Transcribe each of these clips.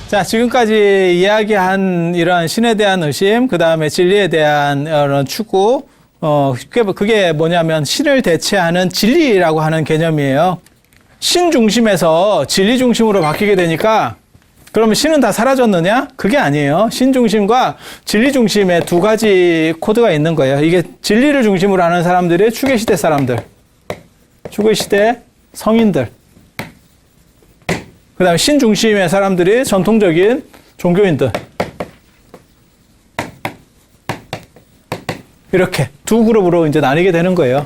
자, 지금까지 이야기한 이런 신에 대한 의심, 그 다음에 진리에 대한 이런 추구, 그게 뭐냐면 신을 대체하는 진리라고 하는 개념이에요. 신 중심에서 진리 중심으로 바뀌게 되니까 그러면 신은 다 사라졌느냐? 그게 아니에요. 신 중심과 진리 중심의 두 가지 코드가 있는 거예요. 이게 진리를 중심으로 하는 사람들이 추계시대 사람들, 추계시대 성인들, 그 다음에 신 중심의 사람들이 전통적인 종교인들. 이렇게 두 그룹으로 이제 나뉘게 되는 거예요.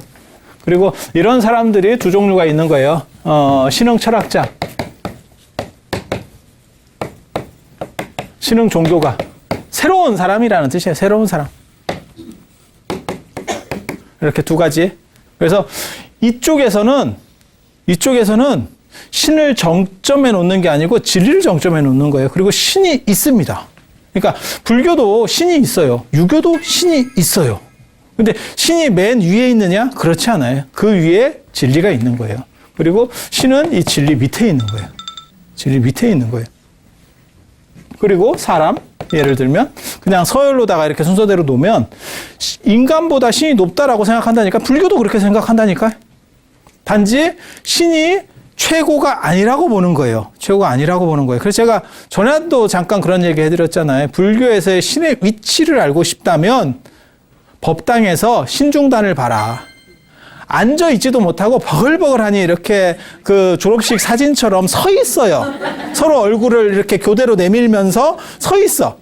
그리고 이런 사람들이 두 종류가 있는 거예요. 신흥 철학자, 신흥 종교가. 새로운 사람이라는 뜻이에요. 새로운 사람. 이렇게 두 가지. 그래서 이쪽에서는 신을 정점에 놓는 게 아니고 진리를 정점에 놓는 거예요. 그리고 신이 있습니다. 그러니까 불교도 신이 있어요. 유교도 신이 있어요. 근데 신이 맨 위에 있느냐? 그렇지 않아요. 그 위에 진리가 있는 거예요. 그리고 신은 이 진리 밑에 있는 거예요. 진리 밑에 있는 거예요. 그리고 사람, 예를 들면 그냥 서열로다가 이렇게 순서대로 놓으면 인간보다 신이 높다라고 생각한다니까. 불교도 그렇게 생각한다니까. 단지 신이 최고가 아니라고 보는 거예요. 최고가 아니라고 보는 거예요. 그래서 제가 전에도 잠깐 그런 얘기 해드렸잖아요. 불교에서의 신의 위치를 알고 싶다면 법당에서 신중단을 봐라. 앉아있지도 못하고 버글버글하니 이렇게 그 졸업식 사진처럼 서 있어요. 서로 얼굴을 이렇게 교대로 내밀면서 서 있어.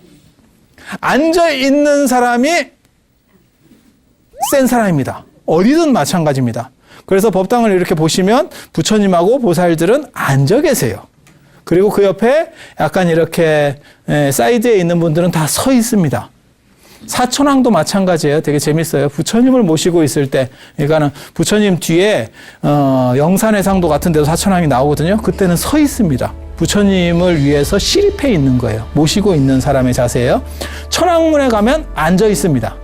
앉아있는 사람이 센 사람입니다. 어디든 마찬가지입니다. 그래서 법당을 이렇게 보시면 부처님하고 보살들은 앉아 계세요. 그리고 그 옆에 약간 이렇게 사이드에 있는 분들은 다 서 있습니다. 사천왕도 마찬가지예요. 되게 재밌어요. 부처님을 모시고 있을 때, 그러니까는 부처님 뒤에 영산해상도 같은 데도 사천왕이 나오거든요. 그때는 서 있습니다. 부처님을 위해서 시립해 있는 거예요. 모시고 있는 사람의 자세예요. 천왕문에 가면 앉아 있습니다.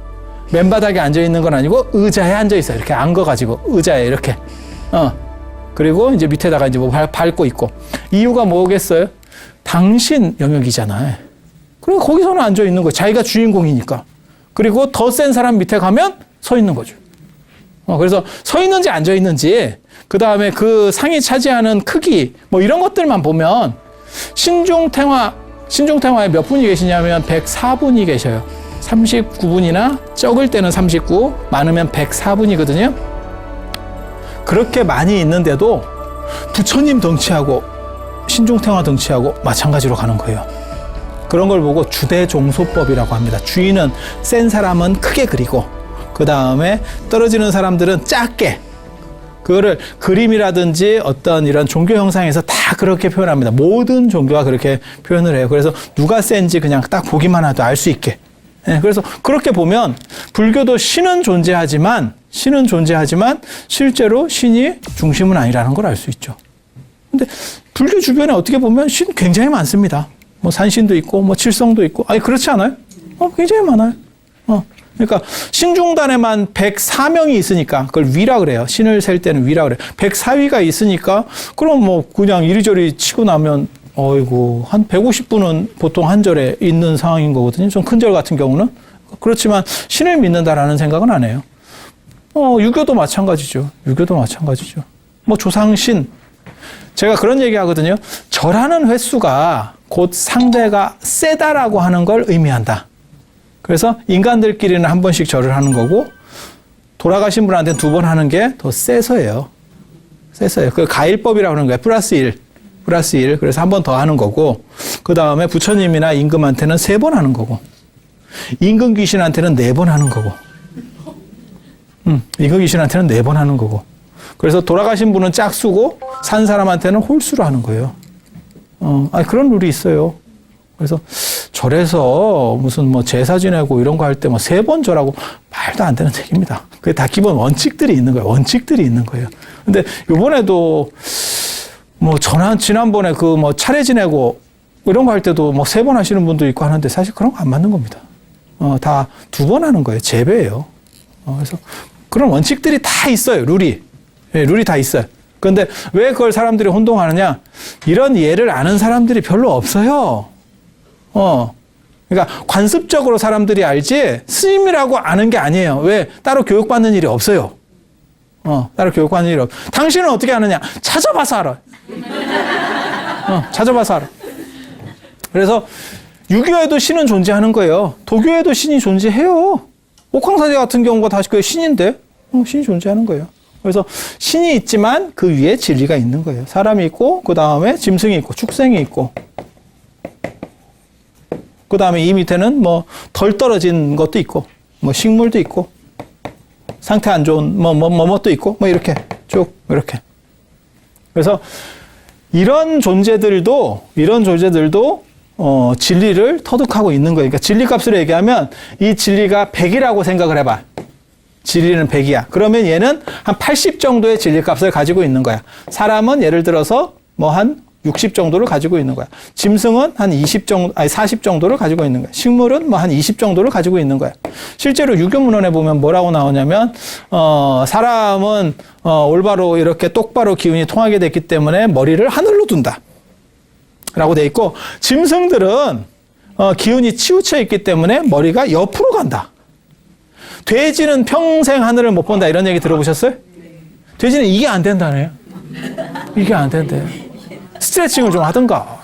맨바닥에 앉아 있는 건 아니고 의자에 앉아 있어요. 이렇게 앉아가지고 의자에 이렇게. 그리고 이제 밑에다가 이제 뭐 밟고 있고. 이유가 뭐겠어요? 당신 영역이잖아요. 그리고 거기서는 앉아 있는 거예요. 자기가 주인공이니까. 그리고 더 센 사람 밑에 가면 서 있는 거죠. 그래서 서 있는지 앉아 있는지, 그 다음에 그 상이 차지하는 크기, 뭐 이런 것들만 보면 신중탱화에 몇 분이 계시냐면 104분이 계셔요. 39분이나 적을 때는 39, 많으면 104분이거든요. 그렇게 많이 있는데도 부처님 덩치하고 신중탱화 덩치하고 마찬가지로 가는 거예요. 그런 걸 보고 주대종소법이라고 합니다. 주인은 센 사람은 크게 그리고 그 다음에 떨어지는 사람들은 작게. 그거를 그림이라든지 어떤 이런 종교 형상에서 다 그렇게 표현합니다. 모든 종교가 그렇게 표현을 해요. 그래서 누가 센지 그냥 딱 보기만 해도 알 수 있게. 그래서 그렇게 보면 불교도 신은 존재하지만 실제로 신이 중심은 아니라는 걸 알 수 있죠. 근데 불교 주변에 어떻게 보면 신 굉장히 많습니다. 뭐 산신도 있고 뭐 칠성도 있고. 아니 그렇지 않아요? 굉장히 많아요. 그러니까 신중단에만 104명이 있으니까 그걸 위라 그래요. 신을 셀 때는 위라 그래요. 104위가 있으니까 그럼 뭐 그냥 이리저리 치고 나면 어이구, 한 150분은 보통 한 절에 있는 상황인 거거든요. 좀 큰 절 같은 경우는. 그렇지만 신을 믿는다라는 생각은 안 해요. 유교도 마찬가지죠. 뭐 조상신. 제가 그런 얘기 하거든요. 절하는 횟수가 곧 상대가 세다라고 하는 걸 의미한다. 그래서 인간들끼리는 한 번씩 절을 하는 거고, 돌아가신 분한테는 2번 하는 게 더 세서예요. 그 가일법이라고 하는 거예요. 플러스 1. 그래서 한 번 더 하는 거고, 그 다음에 부처님이나 임금한테는 3번 하는 거고, 임금 귀신한테는 4번 하는 거고, 임금 귀신한테는 4번 하는 거고. 그래서 돌아가신 분은 짝수고, 산 사람한테는 홀수로 하는 거예요. 그런 룰이 있어요. 그래서 절에서 무슨 뭐 제사 지내고 이런 거 할 때 뭐 3번 절하고 말도 안 되는 얘기입니다. 그게 다 기본 원칙들이 있는 거예요. 근데 요번에도 뭐 지난번에 그 뭐 차례 지내고 이런 거 할 때도 뭐 3번 하시는 분도 있고 하는데 사실 그런 거 안 맞는 겁니다. 다 2번 하는 거예요. 재배예요. 그래서 그런 원칙들이 다 있어요. 룰이 다 있어요. 그런데 왜 그걸 사람들이 혼동하느냐? 이런 예를 아는 사람들이 별로 없어요. 그러니까 관습적으로 사람들이 알지 스님이라고 아는 게 아니에요. 왜? 따로 교육받는 일이 없어요. 따로 교육받는 일이 없어요. 당신은 어떻게 아느냐? 찾아봐서 알아. 찾아봐서 알아. 그래서 유교에도 신은 존재하는 거예요. 도교에도 신이 존재해요. 옥황사제 같은 경우가 다시 그 신인데 신이 존재하는 거예요. 그래서 신이 있지만 그 위에 진리가 있는 거예요. 사람이 있고 그 다음에 짐승이 있고 축생이 있고 그 다음에 이 밑에는 뭐 덜 떨어진 것도 있고 뭐 식물도 있고 상태 안 좋은 뭐도 있고 뭐 이렇게 쭉 이렇게. 그래서 이런 존재들도 진리를 터득하고 있는 거예요. 그러니까 진리값으로 얘기하면 이 진리가 100이라고 생각을 해봐. 진리는 100이야. 그러면 얘는 한 80 정도의 진리값을 가지고 있는 거야. 사람은 예를 들어서 뭐 한 60 정도를 가지고 있는 거야. 짐승은 한 40 정도를 가지고 있는 거야. 식물은 뭐 한 20 정도를 가지고 있는 거야. 실제로 유교문헌에 보면 뭐라고 나오냐면, 사람은, 올바로 이렇게 똑바로 기운이 통하게 됐기 때문에 머리를 하늘로 둔다. 라고 돼 있고, 짐승들은, 기운이 치우쳐 있기 때문에 머리가 옆으로 간다. 돼지는 평생 하늘을 못 본다. 이런 얘기 들어보셨어요? 돼지는 이게 안 된다네요. 이게 안 된대요. 스트레칭을 좀 하든가.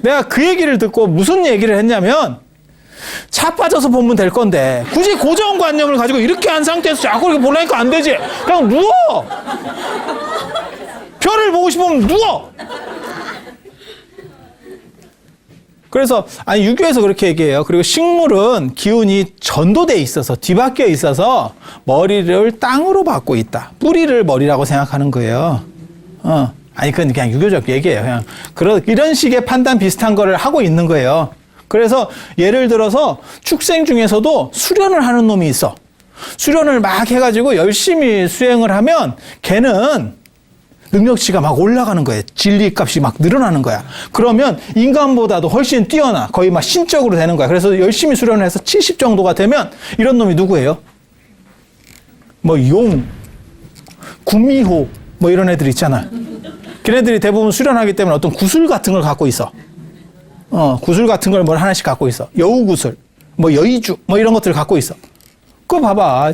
내가 그 얘기를 듣고 무슨 얘기를 했냐면 차 빠져서 보면 될 건데 굳이 고정관념을 가지고 이렇게 한 상태에서 자꾸 이렇게 보려니까 안 되지. 그냥 누워. 별을 보고 싶으면 누워. 그래서 유교에서 그렇게 얘기해요. 그리고 식물은 기운이 전도돼 있어서 뒤바뀌어 있어서 머리를 땅으로 받고 있다. 뿌리를 머리라고 생각하는 거예요. 그건 그냥 유교적 얘기예요. 그냥 이런 식의 판단 비슷한 거를 하고 있는 거예요. 그래서 예를 들어서 축생 중에서도 수련을 하는 놈이 있어. 수련을 막 해가지고 열심히 수행을 하면 걔는 능력치가 막 올라가는 거예요. 진리값이 막 늘어나는 거야. 그러면 인간보다도 훨씬 뛰어나. 거의 막 신적으로 되는 거야. 그래서 열심히 수련을 해서 70 정도가 되면 이런 놈이 누구예요? 뭐 구미호 뭐 이런 애들 있잖아. 걔네들이 대부분 수련하기 때문에 어떤 구슬 같은 걸 갖고 있어. 구슬 같은 걸 뭘 하나씩 갖고 있어. 여우구슬, 뭐 여의주, 뭐 이런 것들을 갖고 있어. 그거 봐봐.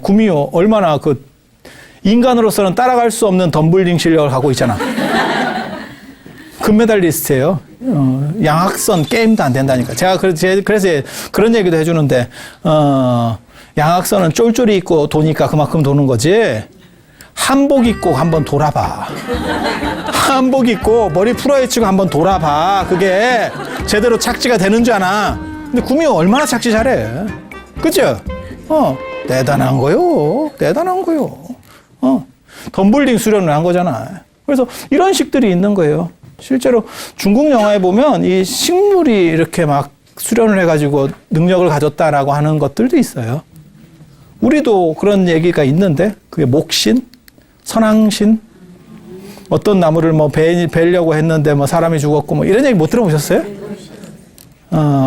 구미호 얼마나 인간으로서는 따라갈 수 없는 덤블링 실력을 갖고 있잖아. 금메달리스트예요. 양악선 게임도 안 된다니까. 제가 그래서 그런 얘기도 해주는데, 양악선은 쫄쫄이 입고 도니까 그만큼 도는 거지. 한복 입고 한번 돌아봐. 한복 입고 머리 풀어헤치고 한번 돌아봐. 그게 제대로 착지가 되는 줄 아나. 근데 구미호 얼마나 착지 잘해. 그죠? 대단한 거요. 대단한 거요. 덤블링 수련을 한 거잖아. 그래서 이런 식들이 있는 거예요. 실제로 중국 영화에 보면 이 식물이 이렇게 막 수련을 해가지고 능력을 가졌다라고 하는 것들도 있어요. 우리도 그런 얘기가 있는데 그게 목신, 선왕신, 어떤 나무를 뭐 베려고 했는데 뭐 사람이 죽었고 뭐 이런 얘기 못 들어보셨어요?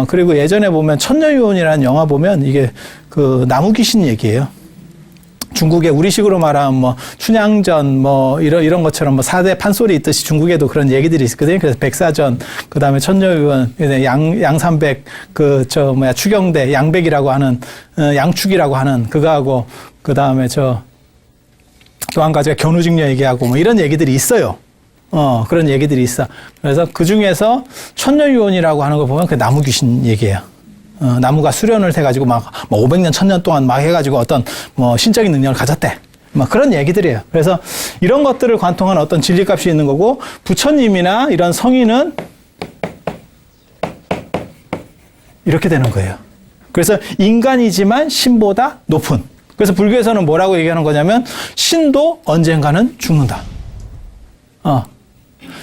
그리고 예전에 보면 천녀유혼이라는 영화 보면 이게 그 나무 귀신 얘기예요. 중국에 우리식으로 말하면 뭐 춘향전 뭐 이런 것처럼 뭐 4대 판소리 있듯이 중국에도 그런 얘기들이 있거든요. 그래서 백사전, 그다음에 천녀유혼, 양삼백, 추경대, 양백이라고 하는 양축이라고 하는 그거하고 그다음에 또 한 가지가 견우직녀 얘기하고 뭐 이런 얘기들이 있어요. 그런 얘기들이 있어. 그래서 그 중에서 천녀유혼이라고 하는 거 보면 그 나무 귀신 얘기예요. 나무가 수련을 해가지고 막 500년, 1000년 동안 막 해가지고 어떤 뭐 신적인 능력을 가졌대. 막 그런 얘기들이에요. 그래서 이런 것들을 관통한 어떤 진리값이 있는 거고, 부처님이나 이런 성인은 이렇게 되는 거예요. 그래서 인간이지만 신보다 높은. 그래서 불교에서는 뭐라고 얘기하는 거냐면, 신도 언젠가는 죽는다.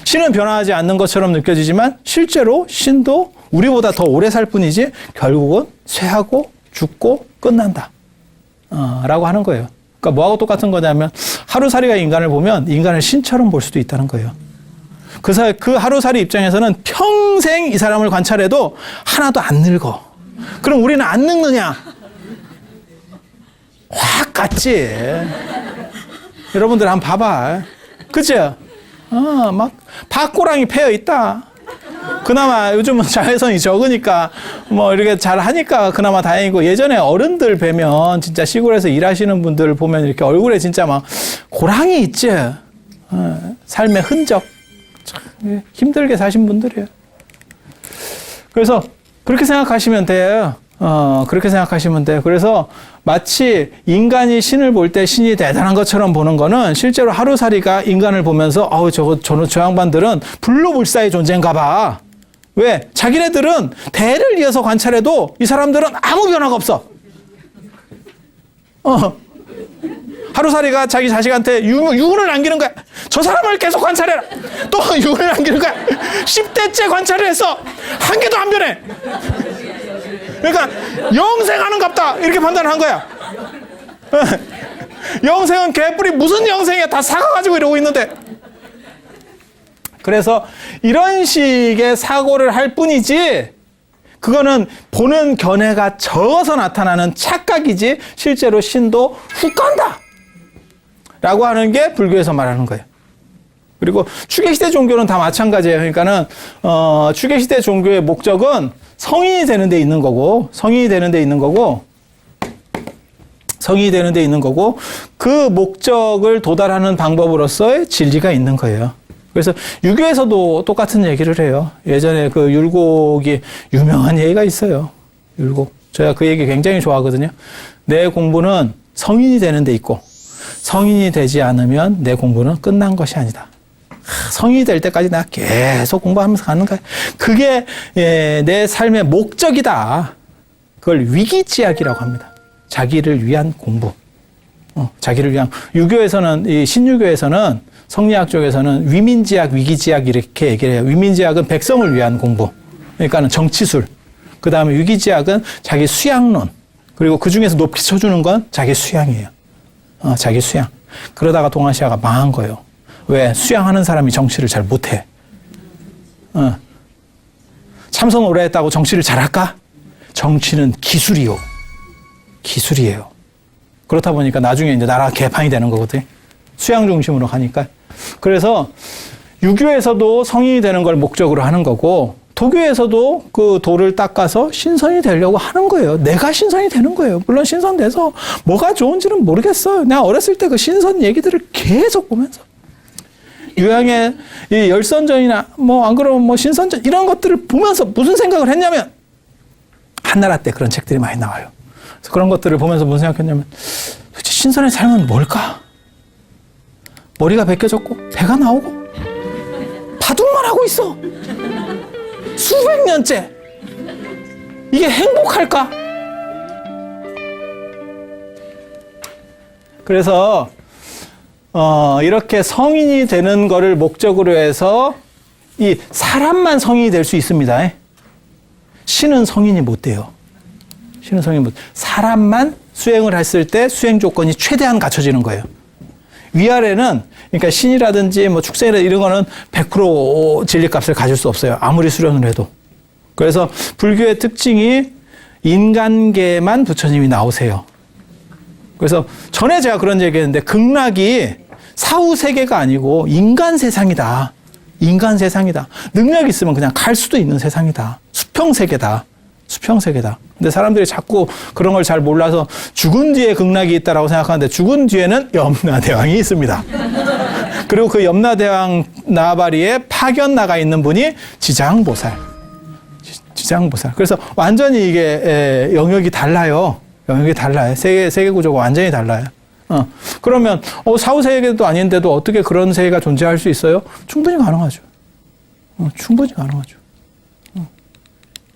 신은 변화하지 않는 것처럼 느껴지지만 실제로 신도 우리보다 더 오래 살 뿐이지 결국은 쇠하고 죽고 끝난다. 라고 하는 거예요. 그러니까 뭐하고 똑같은 거냐면 하루살이가 인간을 보면 인간을 신처럼 볼 수도 있다는 거예요. 그 하루살이 입장에서는 평생 이 사람을 관찰해도 하나도 안 늙어. 그럼 우리는 안 늙느냐? 확 갔지. 여러분들 한번 봐봐. 그죠? 막 밭고랑이 패여 있다. 그나마 요즘은 자외선이 적으니까 뭐 이렇게 잘 하니까 그나마 다행이고, 예전에 어른들 뵈면 진짜 시골에서 일하시는 분들 보면 이렇게 얼굴에 진짜 막 고랑이 있지. 삶의 흔적. 참 힘들게 사신 분들이에요. 그래서 그렇게 생각하시면 돼요. 그렇게 생각하시면 돼요. 그래서 마치 인간이 신을 볼 때 신이 대단한 것처럼 보는 거는, 실제로 하루살이가 인간을 보면서 저 양반들은 불로불사의 존재인가 봐. 왜? 자기네들은 대를 이어서 관찰해도 이 사람들은 아무 변화가 없어. 하루살이가 자기 자식한테 유언을 남기는 거야. 저 사람을 계속 관찰해라. 또 유언을 남기는 거야. 10대째 관찰을 했어. 한 개도 안 변해. 그러니까 영생하는갑다 이렇게 판단한 거야. 영생은 개뿔이 무슨 영생이야. 다 사가가지고 이러고 있는데. 그래서 이런 식의 사고를 할 뿐이지, 그거는 보는 견해가 적어서 나타나는 착각이지 실제로 신도 훅 간다 라고 하는 게 불교에서 말하는 거예요. 그리고 추계시대 종교는 다 마찬가지예요. 그러니까는 추계시대 종교의 목적은 성인이 되는 데 있는 거고, 그 목적을 도달하는 방법으로서의 진리가 있는 거예요. 그래서 유교에서도 똑같은 얘기를 해요. 예전에 그 율곡이 유명한 얘기가 있어요. 율곡. 제가 그 얘기 굉장히 좋아하거든요. 내 공부는 성인이 되는 데 있고, 성인이 되지 않으면 내 공부는 끝난 것이 아니다. 성인이 될 때까지 내가 계속 공부하면서 가는 거야. 그게 내 삶의 목적이다. 그걸 위기지약이라고 합니다. 자기를 위한 공부. 자기를 위한. 유교에서는, 이 신유교에서는, 성리학 쪽에서는 위민지약, 위기지약 이렇게 얘기를 해요. 위민지약은 백성을 위한 공부. 그러니까는 정치술. 그 다음에 위기지약은 자기 수양론. 그리고 그 중에서 높이 쳐주는 건 자기 수양이에요. 자기 수양. 그러다가 동아시아가 망한 거예요. 왜? 수양하는 사람이 정치를 잘 못해. 참선 오래 했다고 정치를 잘할까? 정치는 기술이요. 기술이에요. 그렇다 보니까 나중에 이제 나라가 개판이 되는 거거든. 수양 중심으로 가니까. 그래서 유교에서도 성인이 되는 걸 목적으로 하는 거고, 도교에서도 그 도를 닦아서 신선이 되려고 하는 거예요. 내가 신선이 되는 거예요. 물론 신선돼서 뭐가 좋은지는 모르겠어요. 내가 어렸을 때 그 신선 얘기들을 계속 보면서. 유양의 이 열선전이나 뭐 안 그러면 뭐 신선전 이런 것들을 보면서 무슨 생각을 했냐면, 한나라 때 그런 책들이 많이 나와요. 그래서 그런 것들을 보면서 무슨 생각했냐면, 도대체 신선의 삶은 뭘까? 머리가 벗겨졌고 배가 나오고 바둑만 하고 있어. 수백 년째. 이게 행복할까? 그래서 이렇게 성인이 되는 거를 목적으로 해서 이 사람만 성인이 될 수 있습니다. 신은 성인이 못 돼요. 신은 성인이 못 돼요. 사람만 수행을 했을 때 수행 조건이 최대한 갖춰지는 거예요. 위아래는, 그러니까 신이라든지 뭐 축생이라든지 이런 거는 100% 진리값을 가질 수 없어요. 아무리 수련을 해도. 그래서 불교의 특징이 인간계만 부처님이 나오세요. 그래서 전에 제가 그런 얘기 했는데, 극락이 사후 세계가 아니고 인간 세상이다. 인간 세상이다. 능력 있으면 그냥 갈 수도 있는 세상이다. 수평 세계다. 수평 세계다. 근데 사람들이 자꾸 그런 걸 잘 몰라서 죽은 뒤에 극락이 있다라고 생각하는데, 죽은 뒤에는 염라대왕이 있습니다. 그리고 그 염라대왕 나발이에 파견 나가 있는 분이 지장보살. 지장보살. 그래서 완전히 이게 영역이 달라요. 영역이 달라요. 세계 구조가 완전히 달라요. 그러면 사후 세계도 아닌데도 어떻게 그런 세계가 존재할 수 있어요? 충분히 가능하죠. 충분히 가능하죠.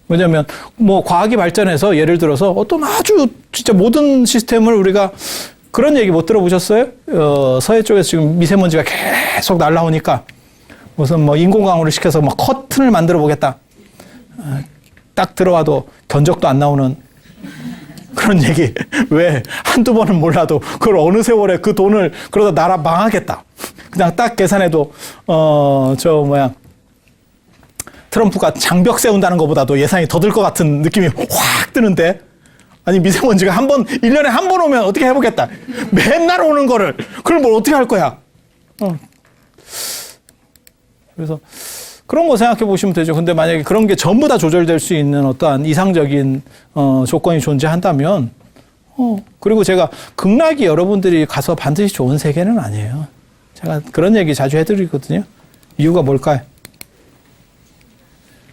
왜냐하면 뭐 과학이 발전해서 예를 들어서 어떤 아주 진짜 모든 시스템을 우리가, 그런 얘기 못 들어보셨어요? 서해 쪽에서 지금 미세먼지가 계속 날라오니까 무슨 뭐 인공광으로 시켜서 뭐 커튼을 만들어 보겠다. 딱 들어와도 견적도 안 나오는 그런 얘기. 왜? 한두 번은 몰라도 그걸 어느 세월에 그 돈을, 그러다 나라 망하겠다. 그냥 딱 계산해도 트럼프가 장벽 세운다는 것보다도 예산이 더 들 것 같은 느낌이 확 드는데, 아니 미세먼지가 1년에 한 번 오면 어떻게 해보겠다. 맨날 오는 거를, 그걸 뭘 어떻게 할 거야. 그래서 그런 거 생각해 보시면 되죠. 근데 만약에 그런 게 전부 다 조절될 수 있는 어떠한 이상적인 조건이 존재한다면 그리고 제가 극락이 여러분들이 가서 반드시 좋은 세계는 아니에요. 제가 그런 얘기 자주 해드리거든요. 이유가 뭘까요?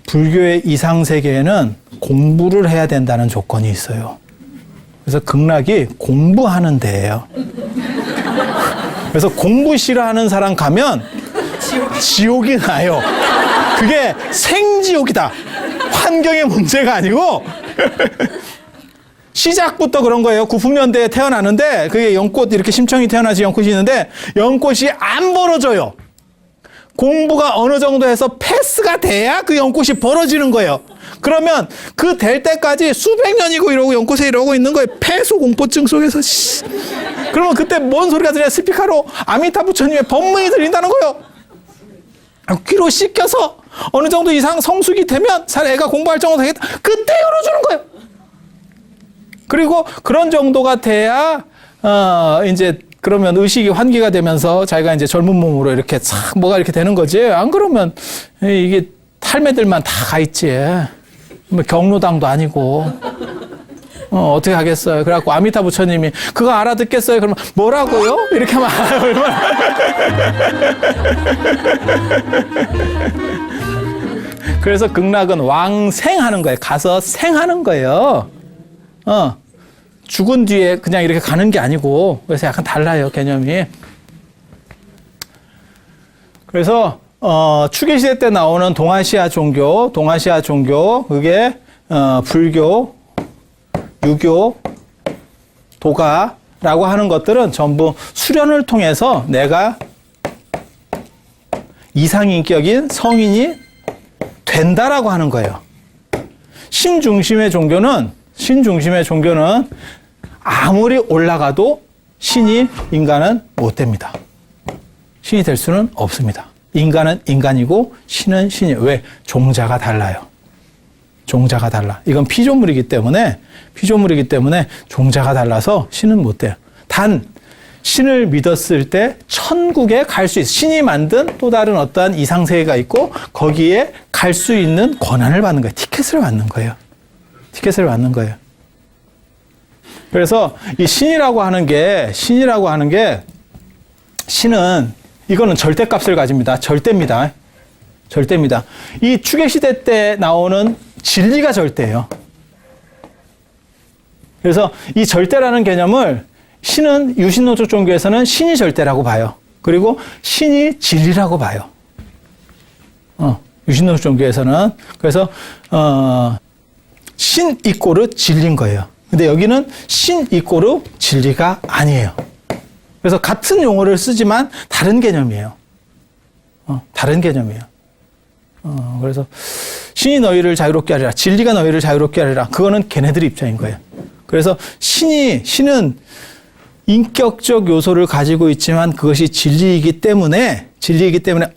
불교의 이상세계에는 공부를 해야 된다는 조건이 있어요. 그래서 극락이 공부하는 데예요. 그래서 공부 싫어하는 사람 가면 지옥이 나요. 그게 생지옥이다. 환경의 문제가 아니고 시작부터 그런 거예요. 90년대에 태어나는데 그게 연꽃 이렇게 심청이 태어나지 연꽃이 있는데 연꽃이 안 벌어져요. 공부가 어느 정도 해서 패스가 돼야 그 연꽃이 벌어지는 거예요. 그러면 그 될 때까지 수백 년이고 이러고 연꽃에 이러고 있는 거예요. 폐소공포증 속에서. 그러면 그때 뭔 소리가 들려? 스피커로 아미타 부처님의 법문이 들린다는 거예요. 귀로 씻겨서 어느 정도 이상 성숙이 되면 애가 공부할 정도 되겠다. 그때 열어주는 거예요. 그리고 그런 정도가 돼야 이제 그러면 의식이 환기가 되면서 자기가 이제 젊은 몸으로 이렇게 싹 뭐가 이렇게 되는 거지. 안 그러면 이게 탈매들만 다 가 있지. 뭐 경로당도 아니고. 어떻게 하겠어요. 그래갖고 아미타 부처님이 그거 알아듣겠어요. 그러면 뭐라고요? 이렇게 하면 얼마나. 그래서 극락은 왕생하는 거예요. 가서 생하는 거예요. 죽은 뒤에 그냥 이렇게 가는 게 아니고, 그래서 약간 달라요, 개념이. 그래서, 추계시대 때 나오는 동아시아 종교, 그게, 불교, 유교, 도가라고 하는 것들은 전부 수련을 통해서 내가 이상인격인 성인이 된다라고 하는 거예요. 신중심의 종교는 아무리 올라가도 인간은 못 됩니다. 신이 될 수는 없습니다. 인간은 인간이고 신은 신이에요. 왜? 종자가 달라요. 종자가 달라. 이건 피조물이기 때문에 종자가 달라서 신은 못 돼요. 단 신을 믿었을 때 천국에 갈 수 있어요. 신이 만든 또 다른 어떠한 이상세계가 있고 거기에 갈 수 있는 권한을 받는 거예요. 티켓을 받는 거예요. 그래서 이 신이라고 하는 게 신은 이거는 절대값을 가집니다. 절대입니다. 이 추계시대 때 나오는 진리가 절대예요. 그래서 이 절대라는 개념을 신은 유신론적 종교에서는 신이 절대라고 봐요. 그리고 신이 진리라고 봐요. 유신론적 종교에서는. 그래서 신 이꼬르 진리인 거예요. 근데 여기는 신 이꼬르 진리가 아니에요. 그래서 같은 용어를 쓰지만 다른 개념이에요. 그래서 신이 너희를 자유롭게 하리라. 진리가 너희를 자유롭게 하리라. 그거는 걔네들 입장인 거예요. 그래서 신은 인격적 요소를 가지고 있지만 그것이 진리이기 때문에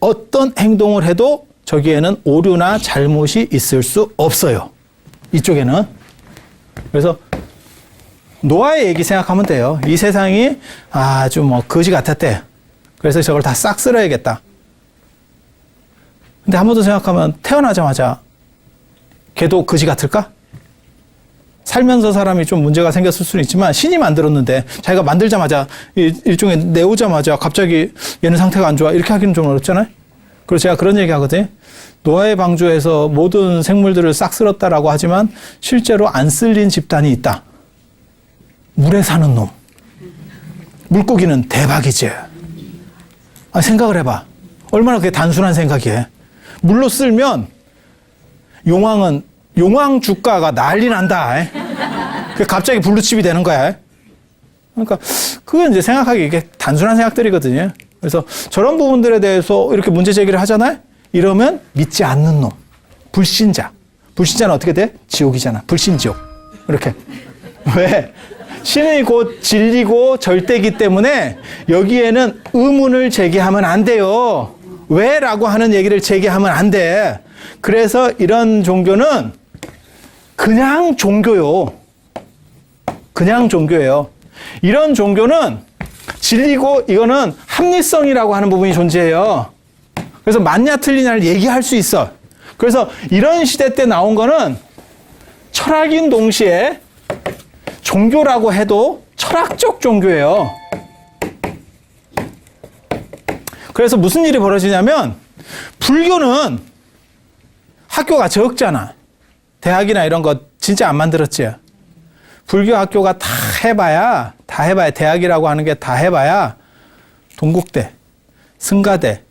어떤 행동을 해도 저기에는 오류나 잘못이 있을 수 없어요. 이쪽에는. 그래서 노아의 얘기 생각하면 돼요. 이 세상이 아주 거지 같았대. 그래서 저걸 다 싹 쓸어야겠다. 근데 한 번 더 생각하면 태어나자마자 걔도 거지 같을까? 살면서 사람이 좀 문제가 생겼을 수는 있지만 신이 만들었는데 자기가 만들자마자 일종의 내오자마자 갑자기 얘는 상태가 안 좋아 이렇게 하기는 좀 어렵잖아요. 그래서 제가 그런 얘기 하거든요. 노아의 방주에서 모든 생물들을 싹 쓸었다라고 하지만 실제로 안 쓸린 집단이 있다. 물에 사는 놈. 물고기는 대박이지. 생각을 해봐. 얼마나 그게 단순한 생각이에요. 물로 쓸면 용왕 주가가 난리 난다. 갑자기 블루칩이 되는 거야. 그러니까 그건 이제 생각하기 이게 단순한 생각들이거든요. 그래서 저런 부분들에 대해서 이렇게 문제 제기를 하잖아요. 이러면 믿지 않는 놈. 불신자는 어떻게 돼? 지옥이잖아. 불신지옥. 이렇게. 왜? 신이 곧 진리고 절대이기 때문에 여기에는 의문을 제기하면 안 돼요. 왜? 라고 하는 얘기를 제기하면 안 돼. 그래서 이런 종교는 그냥 종교예요. 이런 종교는 진리고 이거는 합리성이라고 하는 부분이 존재해요. 그래서 맞냐 틀리냐를 얘기할 수 있어. 그래서 이런 시대 때 나온 거는 철학인 동시에 종교라고 해도 철학적 종교예요. 그래서 무슨 일이 벌어지냐면 불교는 학교가 적잖아. 대학이나 이런 거 진짜 안 만들었지. 불교 학교가 다 해봐야 대학이라고 하는 게 다 해봐야 동국대, 승가대,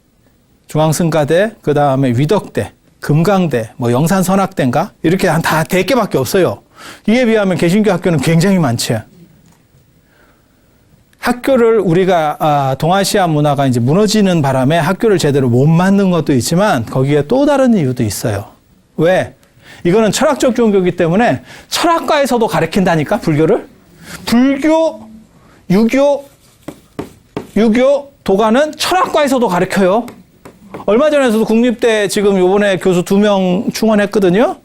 중앙승가대, 그 다음에 위덕대, 금강대, 뭐 영산선학대인가? 이렇게 한 다 100개밖에 없어요. 이에 비하면 개신교 학교는 굉장히 많지. 학교를 우리가 동아시아 문화가 이제 무너지는 바람에 학교를 제대로 못 만든 것도 있지만 거기에 또 다른 이유도 있어요. 왜? 이거는 철학적 종교이기 때문에 철학과에서도 가르친다니까, 불교를. 불교, 유교, 도가는 철학과에서도 가르쳐요. 얼마 전에도 국립대 지금 요번에 교수 2명 충원했거든요.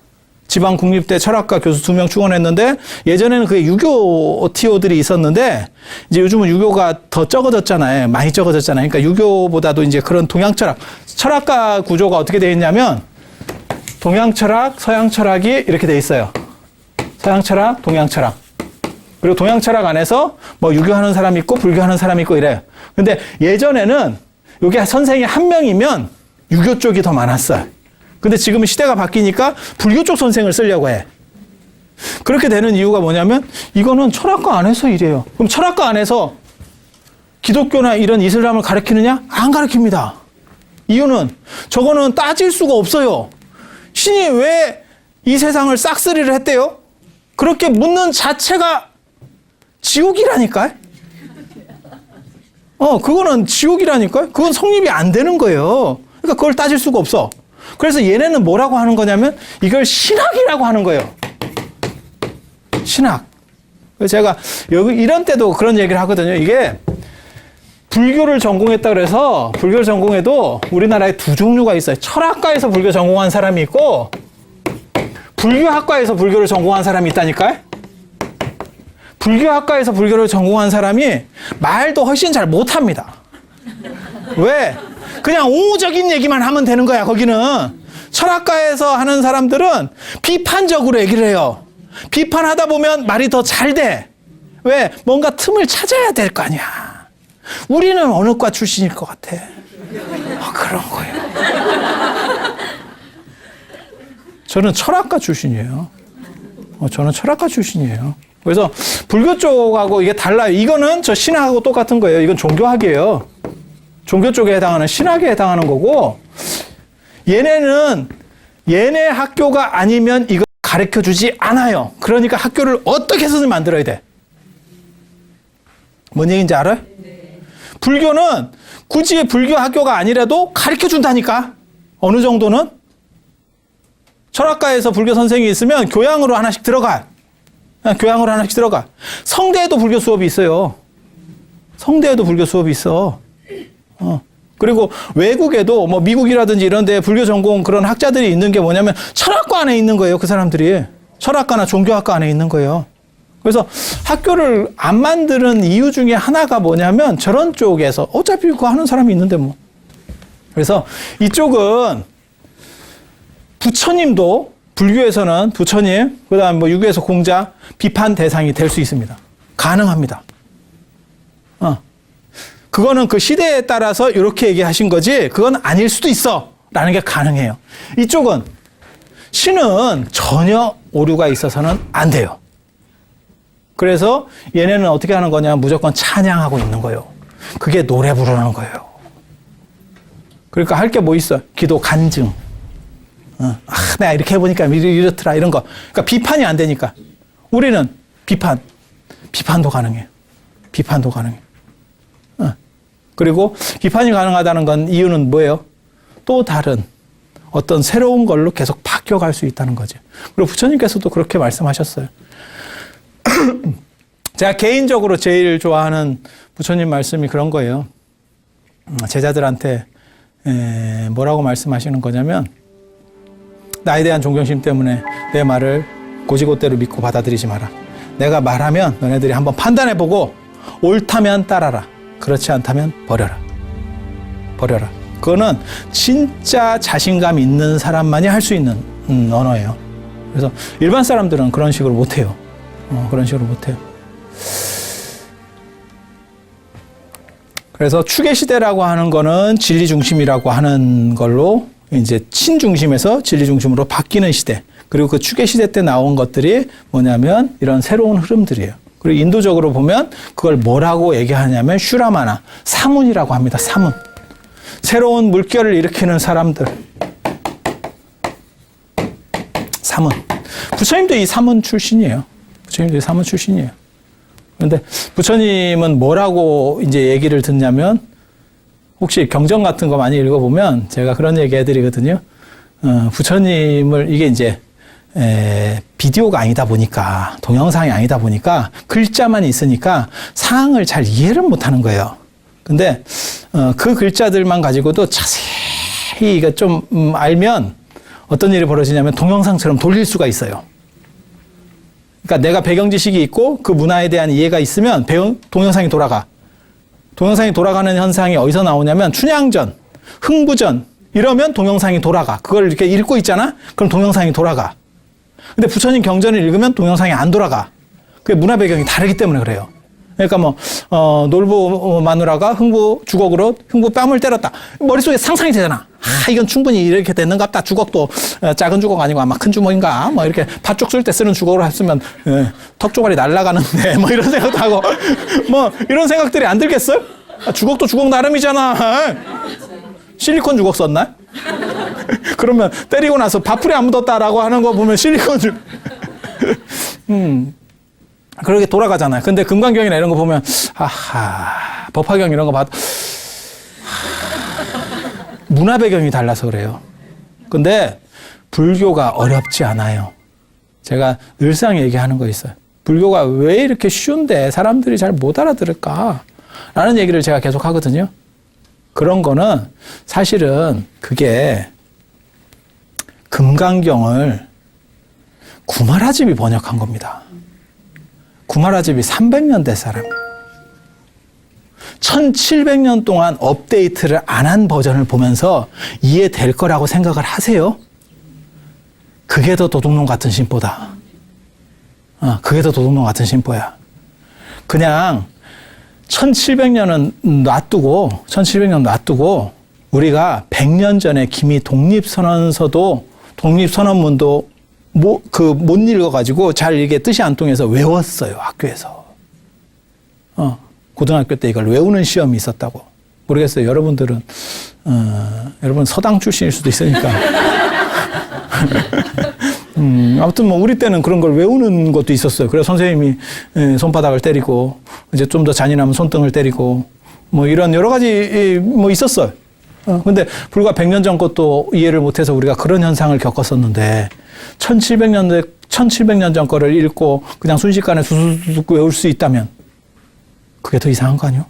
지방 국립대 철학과 교수 2명 충원했는데 예전에는 그게 유교 TO들이 있었는데 이제 요즘은 유교가 더 적어졌잖아요. 많이 적어졌잖아요. 그러니까 유교보다도 이제 그런 동양 철학과 구조가 어떻게 되어 있냐면 동양 철학, 서양 철학이 이렇게 되어 있어요. 서양 철학, 동양 철학. 그리고 동양 철학 안에서 뭐 유교하는 사람이 있고 불교하는 사람이 있고 이래요. 근데 예전에는 여기 선생이 한 명이면 유교 쪽이 더 많았어요. 근데 지금은 시대가 바뀌니까 불교 쪽 선생을 쓰려고 해. 그렇게 되는 이유가 뭐냐면 이거는 철학과 안에서 이래요. 그럼 철학과 안에서 기독교나 이런 이슬람을 가르치느냐? 안 가르칩니다. 이유는 저거는 따질 수가 없어요. 신이 왜 이 세상을 싹쓸이를 했대요? 그렇게 묻는 자체가 지옥이라니까. 그거는 지옥이라니까. 그건 성립이 안 되는 거예요. 그러니까 그걸 따질 수가 없어. 그래서 얘네는 뭐라고 하는 거냐면 이걸 신학이라고 하는 거예요. 신학. 제가 여기 이런 때도 그런 얘기를 하거든요. 이게 불교를 전공했다 그래서 불교를 전공해도 우리나라에 두 종류가 있어요. 철학과에서 불교 전공한 사람이 있고 불교학과에서 불교를 전공한 사람이 있다니까요. 불교학과에서 불교를 전공한 사람이 말도 훨씬 잘 못합니다. 왜? 그냥 옹호적인 얘기만 하면 되는 거야, 거기는. 철학과에서 하는 사람들은 비판적으로 얘기를 해요. 비판하다 보면 말이 더 잘 돼. 왜? 뭔가 틈을 찾아야 될 거 아니야. 우리는 어느 과 출신일 것 같아? 그런 거예요. 저는 철학과 출신이에요. 저는 철학과 출신이에요. 그래서 불교 쪽하고 이게 달라요. 이거는 저 신학하고 똑같은 거예요. 이건 종교학이에요. 종교 쪽에 해당하는 신학에 해당하는 거고 얘네는 얘네 학교가 아니면 이거 가르쳐주지 않아요. 그러니까 학교를 어떻게 해서든 만들어야 돼. 뭔 얘기인지 알아요? 네. 불교는 굳이 불교 학교가 아니라도 가르쳐준다니까. 어느 정도는. 철학과에서 불교 선생이 있으면 교양으로 하나씩 들어가. 교양으로 하나씩 들어가. 성대에도 불교 수업이 있어요. 성대에도 불교 수업이 있어. 그리고 외국에도 뭐 미국이라든지 이런 데 불교 전공 그런 학자들이 있는 게 뭐냐면 철학과 안에 있는 거예요. 그 사람들이. 철학과나 종교학과 안에 있는 거예요. 그래서 학교를 안 만드는 이유 중에 하나가 뭐냐면 저런 쪽에서 어차피 그거 하는 사람이 있는데 뭐. 그래서 이쪽은 부처님도 불교에서는 부처님, 그 다음 뭐 유교에서 공자, 비판 대상이 될 수 있습니다. 가능합니다. 그거는 그 시대에 따라서 이렇게 얘기하신 거지, 그건 아닐 수도 있어. 라는 게 가능해요. 이쪽은 신은 전혀 오류가 있어서는 안 돼요. 그래서 얘네는 어떻게 하는 거냐, 무조건 찬양하고 있는 거예요. 그게 노래 부르는 거예요. 그러니까 할 게 뭐 있어? 기도 간증. 내가 이렇게 해보니까 이렇더라, 이런 거. 그러니까 비판이 안 되니까. 우리는 비판도 가능해요. 비판도 가능해요. 그리고 비판이 가능하다는 건 이유는 뭐예요? 또 다른 어떤 새로운 걸로 계속 바뀌어갈 수 있다는 거죠. 그리고 부처님께서도 그렇게 말씀하셨어요. 제가 개인적으로 제일 좋아하는 부처님 말씀이 그런 거예요. 제자들한테 뭐라고 말씀하시는 거냐면, 나에 대한 존경심 때문에 내 말을 고지고대로 믿고 받아들이지 마라. 내가 말하면 너네들이 한번 판단해보고 옳다면 따라라. 그렇지 않다면 버려라. 버려라. 그거는 진짜 자신감 있는 사람만이 할 수 있는 언어예요. 그래서 일반 사람들은 그런 식으로 못해요. 그런 식으로 못해요. 그래서 추계 시대라고 하는 거는 진리 중심이라고 하는 걸로 이제 친중심에서 진리 중심으로 바뀌는 시대. 그리고 그 추계 시대 때 나온 것들이 뭐냐면 이런 새로운 흐름들이에요. 그리고 인도적으로 보면 그걸 뭐라고 얘기하냐면 슈라마나, 사문이라고 합니다. 사문. 새로운 물결을 일으키는 사람들. 사문. 부처님도 이 사문 출신이에요. 부처님도 이 사문 출신이에요. 그런데 부처님은 뭐라고 이제 얘기를 듣냐면 혹시 경전 같은 거 많이 읽어보면 제가 그런 얘기 해드리거든요. 부처님을 이게 이제 비디오가 아니다 보니까 동영상이 아니다 보니까 글자만 있으니까 상황을 잘 이해를 못하는 거예요. 근데 그 글자들만 가지고도 자세히 이거 좀 알면 어떤 일이 벌어지냐면 동영상처럼 돌릴 수가 있어요. 그러니까 내가 배경 지식이 있고 그 문화에 대한 이해가 있으면 동영상이 돌아가. 동영상이 돌아가는 현상이 어디서 나오냐면 춘향전, 흥부전 이러면 동영상이 돌아가. 그걸 이렇게 읽고 있잖아? 그럼 동영상이 돌아가. 근데 부처님 경전을 읽으면 동영상이 안 돌아가. 그게 문화 배경이 다르기 때문에 그래요. 그러니까 놀부 마누라가 흥부 주걱으로 흥부 뺨을 때렸다. 머릿속에 상상이 되잖아. 이건 충분히 이렇게 됐는갑다. 주걱도 작은 주걱 아니고 아마 큰 주먹인가? 이렇게 팥죽 쓸 때 쓰는 주걱으로 했으면 턱 조각이 날아가는데 이런 생각도 하고 이런 생각들이 안 들겠어요? 주걱도 주걱 나름이잖아. 실리콘 주걱 썼나? 그러면 때리고 나서 밥풀이 안 묻었다라고 하는 거 보면 실리콘 그렇게 돌아가잖아요. 근데 금강경이나 이런 거 보면 법화경 이런 거 봐도 문화 배경이 달라서 그래요. 근데 불교가 어렵지 않아요. 제가 늘상 얘기하는 거 있어요. 불교가 왜 이렇게 쉬운데 사람들이 잘 못 알아들을까? 라는 얘기를 제가 계속 하거든요. 그런 거는 사실은 그게 금강경을 구마라집이 번역한 겁니다. 구마라집이 300년 된 사람이에요. 1700년 동안 업데이트를 안 한 버전을 보면서 이해될 거라고 생각을 하세요? 그게 더 도둑놈 같은 심보다. 그게 더 도둑놈 같은 심보야. 그냥 1700년은 놔두고 우리가 100년 전에 김이 독립선언문도 못 읽어가지고 잘 이게 뜻이 안 통해서 외웠어요, 학교에서. 고등학교 때 이걸 외우는 시험이 있었다고. 모르겠어요. 여러분들은, 여러분 서당 출신일 수도 있으니까. 아무튼 우리 때는 그런 걸 외우는 것도 있었어요. 그래서 선생님이 손바닥을 때리고, 이제 좀 더 잔인하면 손등을 때리고, 이런 여러 가지 있었어요. 근데 불과 100년 전 것도 이해를 못해서 우리가 그런 현상을 겪었었는데, 1700년 전 거를 읽고 그냥 순식간에 수수수 외울 수 있다면, 그게 더 이상한 거 아니요?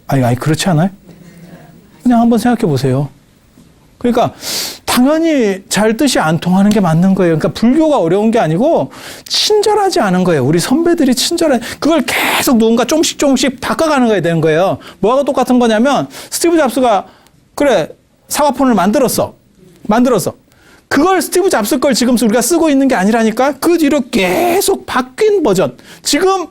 아니, 그렇지 않아요? 그냥 한번 생각해 보세요. 그러니까, 당연히 잘 뜻이 안 통하는 게 맞는 거예요. 그러니까 불교가 어려운 게 아니고 친절하지 않은 거예요. 우리 선배들이 그걸 계속 누군가 조금씩 바꿔가는 거야 되는 거예요. 뭐하고 똑같은 거냐면 스티브 잡스가 사과폰을 만들었어. 그걸 스티브 잡스 걸 지금 우리가 쓰고 있는 게 아니라니까. 그 뒤로 계속 바뀐 버전. 지금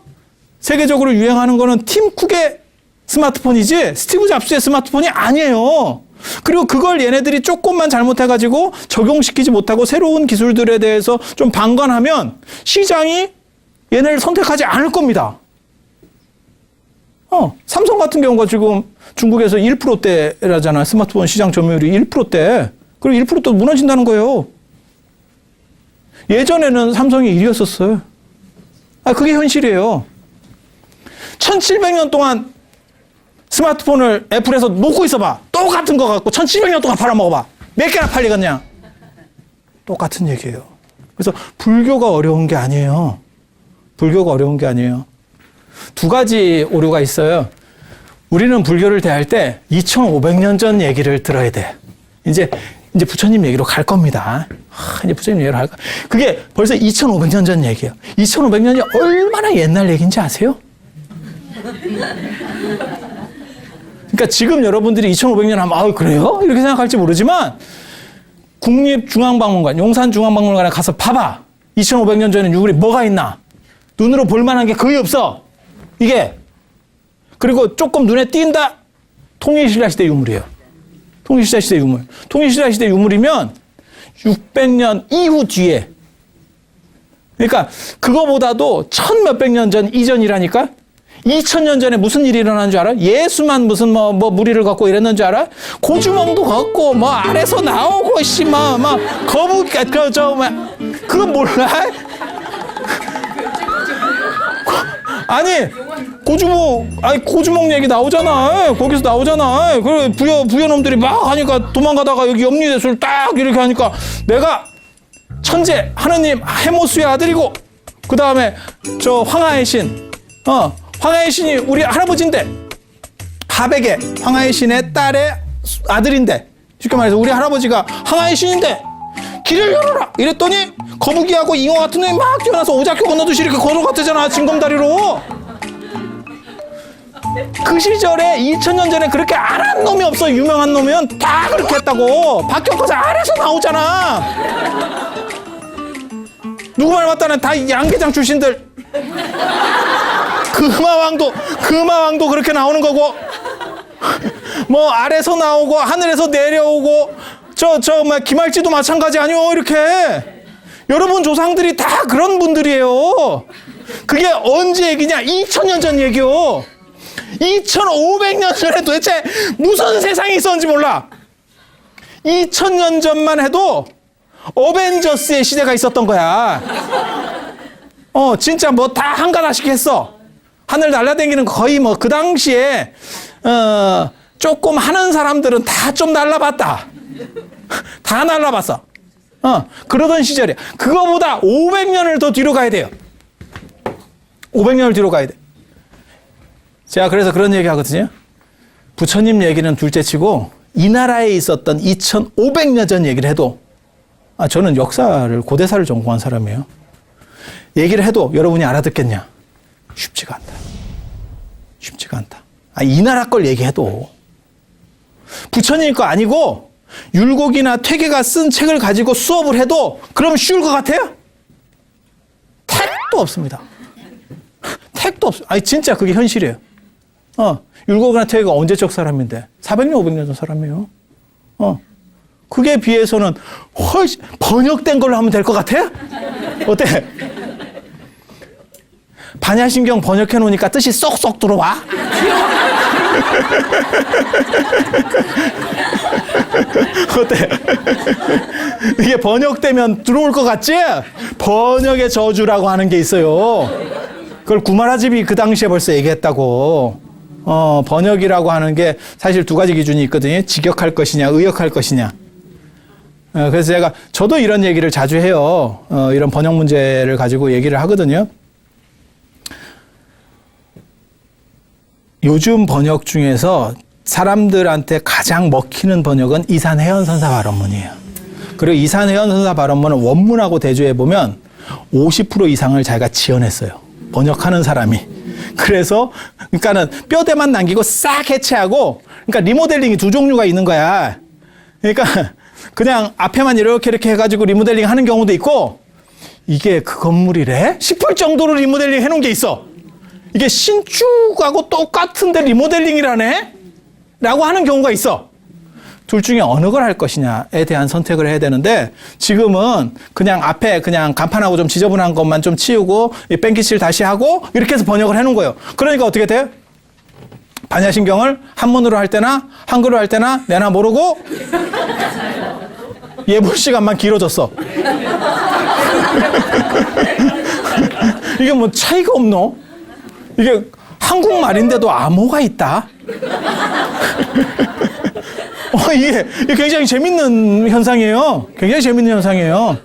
세계적으로 유행하는 거는 팀 쿡의 스마트폰이지 스티브 잡스의 스마트폰이 아니에요. 그리고 그걸 얘네들이 조금만 잘못해가지고 적용시키지 못하고 새로운 기술들에 대해서 좀 방관하면 시장이 얘네를 선택하지 않을 겁니다. 삼성 같은 경우가 지금 중국에서 1%대라잖아. 스마트폰 시장 점유율이 1%대. 그리고 1%도 무너진다는 거예요. 예전에는 삼성이 1위였었어요. 그게 현실이에요. 1700년 동안 스마트폰을 애플에서 놓고 있어봐. 똑같은 거 갖고 1700년 동안 팔아먹어봐. 몇 개나 팔리겠냐? 똑같은 얘기예요. 그래서 불교가 어려운 게 아니에요. 두 가지 오류가 있어요. 우리는 불교를 대할 때 2500년 전 얘기를 들어야 돼. 이제 부처님 얘기로 갈 겁니다. 이제 부처님 얘기로 갈 거야. 그게 벌써 2500년 전 얘기예요. 2500년이 얼마나 옛날 얘기인지 아세요? 그러니까 지금 여러분들이 2500년 하면 아, 그래요? 이렇게 생각할지 모르지만 국립중앙박물관, 용산중앙박물관에 가서 봐봐. 2500년 전에 유물이 뭐가 있나? 눈으로 볼 만한 게 거의 없어. 이게. 그리고 조금 눈에 띈다? 통일신라 시대 유물이에요. 통일신라 시대 유물. 통일신라 시대 유물이면 600년 이후 뒤에. 그러니까 그거보다도 1000몇백 년 전 이전이라니까? 2000년 전에 무슨 일이 일어난 줄 알아? 예수만 무슨 뭐 무리를 갖고 이랬는 줄 알아? 고주먹도 갖고 뭐 아래서 나오고 막 거북이 그거 몰라? 아니 고주먹 얘기 나오잖아. 거기서 나오잖아. 그래 부여놈들이 막 하니까 도망가다가 여기 염리대술 딱 이렇게 하니까 내가 천재 하느님 해모수의 아들이고 그 다음에 저 황하의 신 황하의 신이 우리 할아버지인데 하백의 황하의 신의 딸의 아들인데 쉽게 말해서 우리 할아버지가 황하의 신인데 길을 열어라 이랬더니 거북이하고 잉어 같은 놈이 막 뛰어나서 오작교 건너듯이 이렇게 걸어갔잖아. 징검다리로. 그 시절에 2000년 전에 그렇게 안 한 놈이 없어. 유명한 놈이면 다 그렇게 했다고. 박경거사 아래서 나오잖아. 누구 말 맞다는 다 양계장 출신들. 금화왕도 그렇게 나오는 거고, 뭐 아래서 나오고 하늘에서 내려오고 김할지도 마찬가지 아니요. 이렇게 여러분 조상들이 다 그런 분들이에요. 그게 언제 얘기냐? 2000년 전 얘기요. 2500년 전에 도대체 무슨 세상이 있었는지 몰라. 2000년 전만 해도 어벤져스의 시대가 있었던 거야. 진짜 뭐 다 한가닥씩 했어. 하늘 날아다니는 거의 뭐 그 당시에 조금 하는 사람들은 다 좀 날라봤다. 다 날라봤어. 그러던 시절이야. 그거보다 500년을 더 뒤로 가야 돼요. 500년을 뒤로 가야 돼. 제가 그래서 그런 얘기 하거든요. 부처님 얘기는 둘째치고 이 나라에 있었던 2500년 전 얘기를 해도 저는 역사를 고대사를 전공한 사람이에요. 얘기를 해도 여러분이 알아듣겠냐? 쉽지가 않다. 쉽지가 않다. 이 나라 걸 얘기해도 부처님 거 아니고 율곡이나 퇴계가 쓴 책을 가지고 수업을 해도 그러면 쉬울 것 같아요? 택도 없습니다. 택도 없어요. 진짜 그게 현실이에요. 율곡이나 퇴계가 언제적 사람인데 400년, 500년 전 사람이에요. 그게 비해서는 훨씬 번역된 걸로 하면 될 것 같아요? 어때? 반야신경 번역해 놓으니까 뜻이 쏙쏙 들어와? 어때? 이게 번역되면 들어올 것 같지? 번역의 저주라고 하는 게 있어요. 그걸 구마라집이 그 당시에 벌써 얘기했다고. 번역이라고 하는 게 사실 두 가지 기준이 있거든요. 직역할 것이냐, 의역할 것이냐. 그래서 저도 이런 얘기를 자주 해요. 이런 번역 문제를 가지고 얘기를 하거든요. 요즘 번역 중에서 사람들한테 가장 먹히는 번역은 이산해연선사 발언문이에요. 그리고 이산해연선사 발언문을 원문하고 대조해보면 50% 이상을 자기가 지어냈어요. 번역하는 사람이. 그래서, 그러니까는 뼈대만 남기고 싹 해체하고, 그러니까 리모델링이 두 종류가 있는 거야. 그러니까 그냥 앞에만 이렇게 해가지고 리모델링 하는 경우도 있고, 이게 그 건물이래? 싶을 정도로 리모델링 해놓은 게 있어. 이게 신축하고 똑같은데 리모델링이라네? 라고 하는 경우가 있어. 둘 중에 어느 걸 할 것이냐에 대한 선택을 해야 되는데 지금은 그냥 앞에 그냥 간판하고 좀 지저분한 것만 좀 치우고 뺑기칠 다시 하고 이렇게 해서 번역을 해놓은 거예요. 그러니까 어떻게 돼요? 반야신경을 한문으로 할 때나 한글로 할 때나 내나 모르고 예불 시간만 길어졌어. 이게 뭐 차이가 없노? 이게 한국말인데도 암호가 있다? 이게 굉장히 재밌는 현상이에요. 굉장히 재밌는 현상이에요.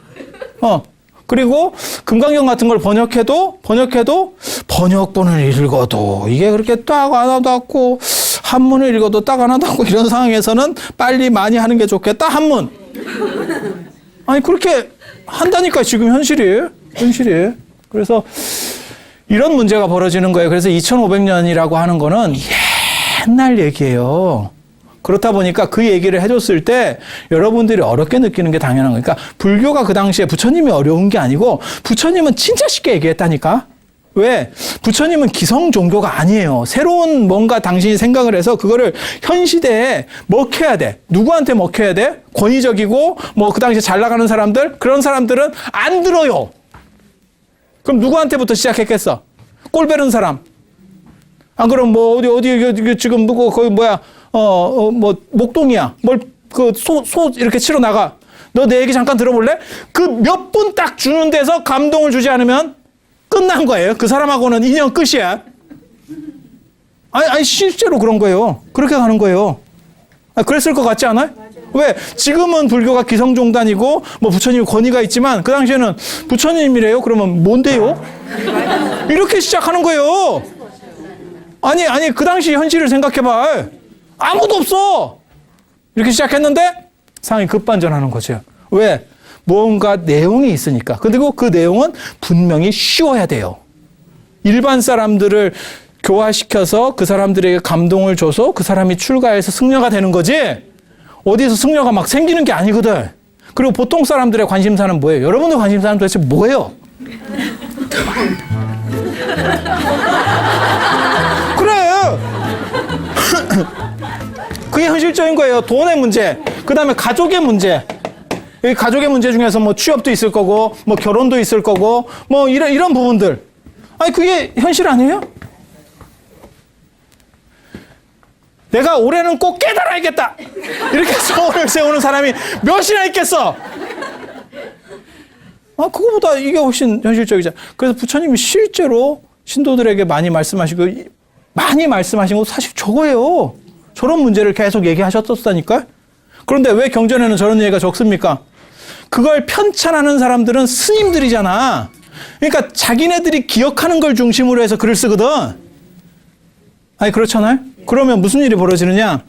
그리고 금강경 같은 걸 번역해도 번역본을 읽어도 이게 그렇게 딱 하나도 없고 한문을 읽어도 딱 하나도 없고 이런 상황에서는 빨리 많이 하는 게 좋겠다. 한문. 그렇게 한다니까 지금 현실이에요. 그래서 이런 문제가 벌어지는 거예요. 그래서 2500년이라고 하는 거는 옛날 얘기예요. 그렇다 보니까 그 얘기를 해줬을 때 여러분들이 어렵게 느끼는 게 당연한 거니까 불교가 그 당시에 부처님이 어려운 게 아니고 부처님은 진짜 쉽게 얘기했다니까. 왜? 부처님은 기성 종교가 아니에요. 새로운 뭔가 당신이 생각을 해서 그거를 현 시대에 먹혀야 돼. 누구한테 먹혀야 돼? 권위적이고 뭐 그 당시에 잘 나가는 사람들? 그런 사람들은 안 들어요. 그럼 누구한테부터 시작했겠어? 꼴 베른 사람. 안 그럼 뭐 어디 지금 누구 거기 뭐야 뭐 목동이야. 뭘 그 소 이렇게 치러 나가. 너 내 얘기 잠깐 들어볼래? 그 몇 분 딱 주는 데서 감동을 주지 않으면 끝난 거예요. 그 사람하고는 인연 끝이야. 아니 실제로 그런 거예요. 그렇게 가는 거예요. 그랬을 것 같지 않아요? 왜? 지금은 불교가 기성종단이고 뭐 부처님 권위가 있지만 그 당시에는 부처님이래요. 그러면 뭔데요? 이렇게 시작하는 거예요. 아니 그 당시 현실을 생각해봐. 아무도 없어. 이렇게 시작했는데 상황이 급반전하는 거죠. 왜? 뭔가 내용이 있으니까. 그리고 그 내용은 분명히 쉬워야 돼요. 일반 사람들을 교화시켜서 그 사람들에게 감동을 줘서 그 사람이 출가해서 승려가 되는 거지 어디서 승려가 막 생기는 게 아니거든. 그리고 보통 사람들의 관심사는 뭐예요? 여러분들 관심사는 도대체 뭐예요? 그래. 그게 현실적인 거예요. 돈의 문제, 그 다음에 가족의 문제. 이 가족의 문제 중에서 뭐 취업도 있을 거고, 뭐 결혼도 있을 거고, 뭐 이런 부분들. 아니, 그게 현실 아니에요? 내가 올해는 꼭 깨달아야겠다. 이렇게 소원을 세우는 사람이 몇이나 있겠어? 그거보다 이게 훨씬 현실적이잖아. 그래서 부처님이 실제로 신도들에게 많이 말씀하신 거 사실 저거예요. 저런 문제를 계속 얘기하셨었다니까요. 그런데 왜 경전에는 저런 얘기가 적습니까? 그걸 편찬하는 사람들은 스님들이잖아. 그러니까 자기네들이 기억하는 걸 중심으로 해서 글을 쓰거든. 아니 그렇잖아요? 그러면 무슨 일이 벌어지느냐?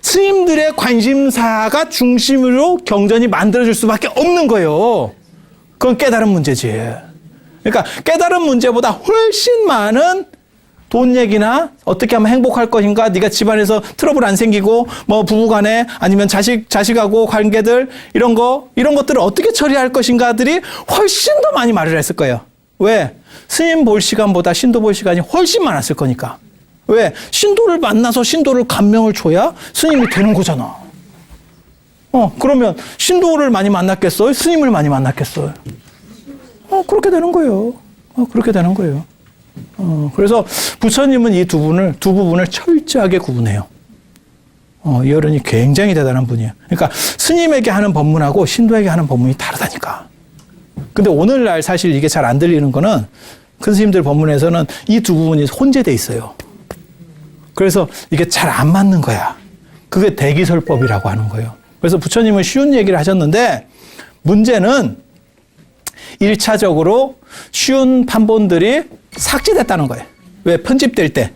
스님들의 관심사가 중심으로 경전이 만들어질 수밖에 없는 거예요. 그건 깨달은 문제지. 그러니까 깨달은 문제보다 훨씬 많은 돈 얘기나 어떻게 하면 행복할 것인가, 네가 집안에서 트러블 안 생기고 뭐 부부간에 아니면 자식하고 관계들 이런 것들을 어떻게 처리할 것인가들이 훨씬 더 많이 말을 했을 거예요. 왜? 스님 볼 시간보다 신도 볼 시간이 훨씬 많았을 거니까. 왜? 신도를 만나서 신도를 감명을 줘야 스님이 되는 거잖아. 그러면 신도를 많이 만났겠어요? 스님을 많이 만났겠어요? 그렇게 되는 거예요. 그렇게 되는 거예요. 그래서 부처님은 이 두 부분을 철저하게 구분해요. 이 어른이 굉장히 대단한 분이에요. 그러니까 스님에게 하는 법문하고 신도에게 하는 법문이 다르다니까. 근데 오늘날 사실 이게 잘 안 들리는 거는 큰 스님들 법문에서는 이 두 부분이 혼재돼 있어요. 그래서 이게 잘 안 맞는 거야. 그게 대기설법이라고 하는 거예요. 그래서 부처님은 쉬운 얘기를 하셨는데 문제는 1차적으로 쉬운 판본들이 삭제됐다는 거예요. 왜? 편집될 때.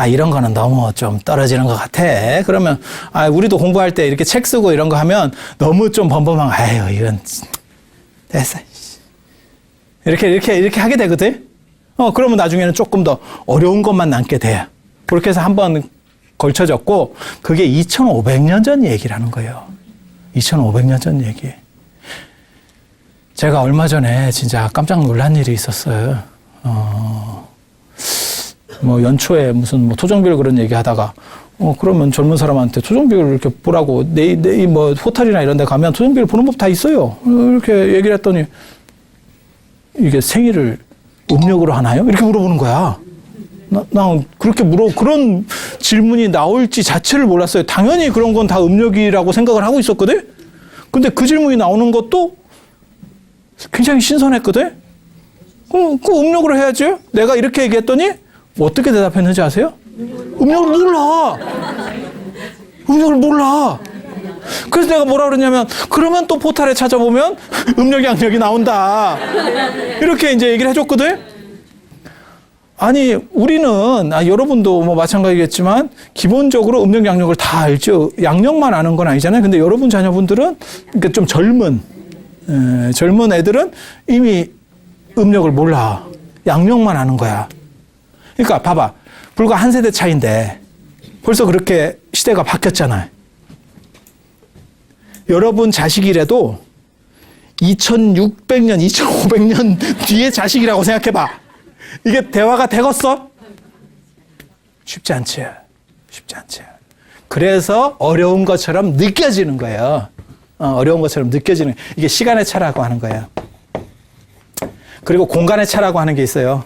이런 거는 너무 좀 떨어지는 것 같아. 그러면, 우리도 공부할 때 이렇게 책 쓰고 이런 거 하면 너무 좀 범범한, 이건, 됐어. 이렇게 하게 되거든? 그러면 나중에는 조금 더 어려운 것만 남게 돼. 그렇게 해서 한번 걸쳐졌고, 그게 2500년 전 얘기라는 거예요. 2500년 전 얘기. 제가 얼마 전에 진짜 깜짝 놀란 일이 있었어요. 뭐 연초에 무슨 뭐 토종별 그런 얘기 하다가 그러면 젊은 사람한테 토종별 이렇게 보라고 뭐 호텔이나 이런 데 가면 토종별 보는 법 다 있어요. 이렇게 얘기를 했더니 이게 생일을 음력으로 하나요? 이렇게 물어보는 거야. 나 그렇게 그런 질문이 나올지 자체를 몰랐어요. 당연히 그런 건 다 음력이라고 생각을 하고 있었거든? 근데 그 질문이 나오는 것도 굉장히 신선했거든? 그럼 그 음력으로 해야지. 내가 이렇게 얘기했더니 어떻게 대답했는지 아세요? 음력을 몰라. 음력을 몰라. 그래서 내가 뭐라 그러냐면 그러면 또 포탈에 찾아보면 음력 양력이 나온다. 이렇게 이제 얘기를 해줬거든? 아니 우리는 여러분도 뭐 마찬가지겠지만 기본적으로 음력 양력을 다 알죠. 양력만 아는 건 아니잖아요. 근데 여러분 자녀분들은 그러니까 좀 젊은 애들은 이미 음력을 몰라. 양력만 아는 거야. 그러니까 봐봐. 불과 한 세대 차이인데 벌써 그렇게 시대가 바뀌었잖아요. 여러분 자식이라도 2600년, 2500년 뒤에 자식이라고 생각해봐. 이게 대화가 되겠어? 쉽지 않지. 쉽지 않지. 그래서 어려운 것처럼 느껴지는 거예요. 어려운 것처럼 느껴지는, 이게 시간의 차라고 하는 거예요. 그리고 공간의 차라고 하는 게 있어요.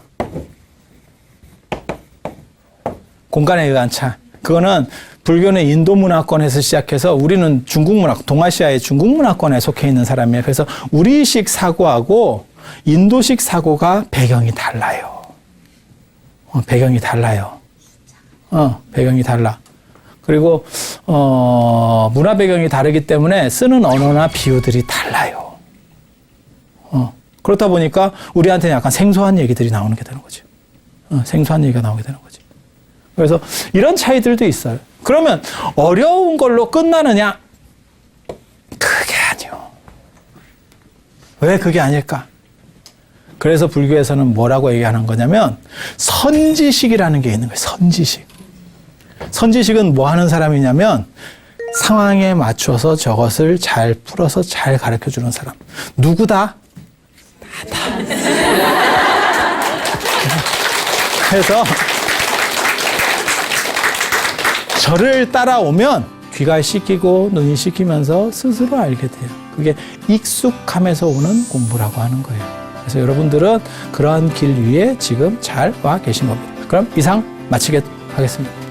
공간에 의한 차. 그거는 불교는 인도 문화권에서 시작해서 우리는 중국 문화, 동아시아의 중국 문화권에 속해 있는 사람이에요. 그래서 우리식 사고하고 인도식 사고가 배경이 달라요. 배경이 달라요. 배경이 달라. 그리고 문화 배경이 다르기 때문에 쓰는 언어나 비유들이 달라요. 그렇다 보니까 우리한테는 약간 생소한 얘기들이 나오는 게 되는 거죠. 생소한 얘기가 나오게 되는 거죠. 그래서 이런 차이들도 있어요. 그러면 어려운 걸로 끝나느냐? 그게 아니요. 왜 그게 아닐까? 그래서 불교에서는 뭐라고 얘기하는 거냐면 선지식이라는 게 있는 거예요. 선지식. 선지식은 뭐 하는 사람이냐면 상황에 맞춰서 저것을 잘 풀어서 잘 가르쳐주는 사람. 누구다? 나다. 그래서 저를 따라오면 귀가 씻기고 눈이 씻기면서 스스로 알게 돼요. 그게 익숙함에서 오는 공부라고 하는 거예요. 그래서 여러분들은 그러한 길 위에 지금 잘 와 계신 겁니다. 그럼 이상 마치겠습니다.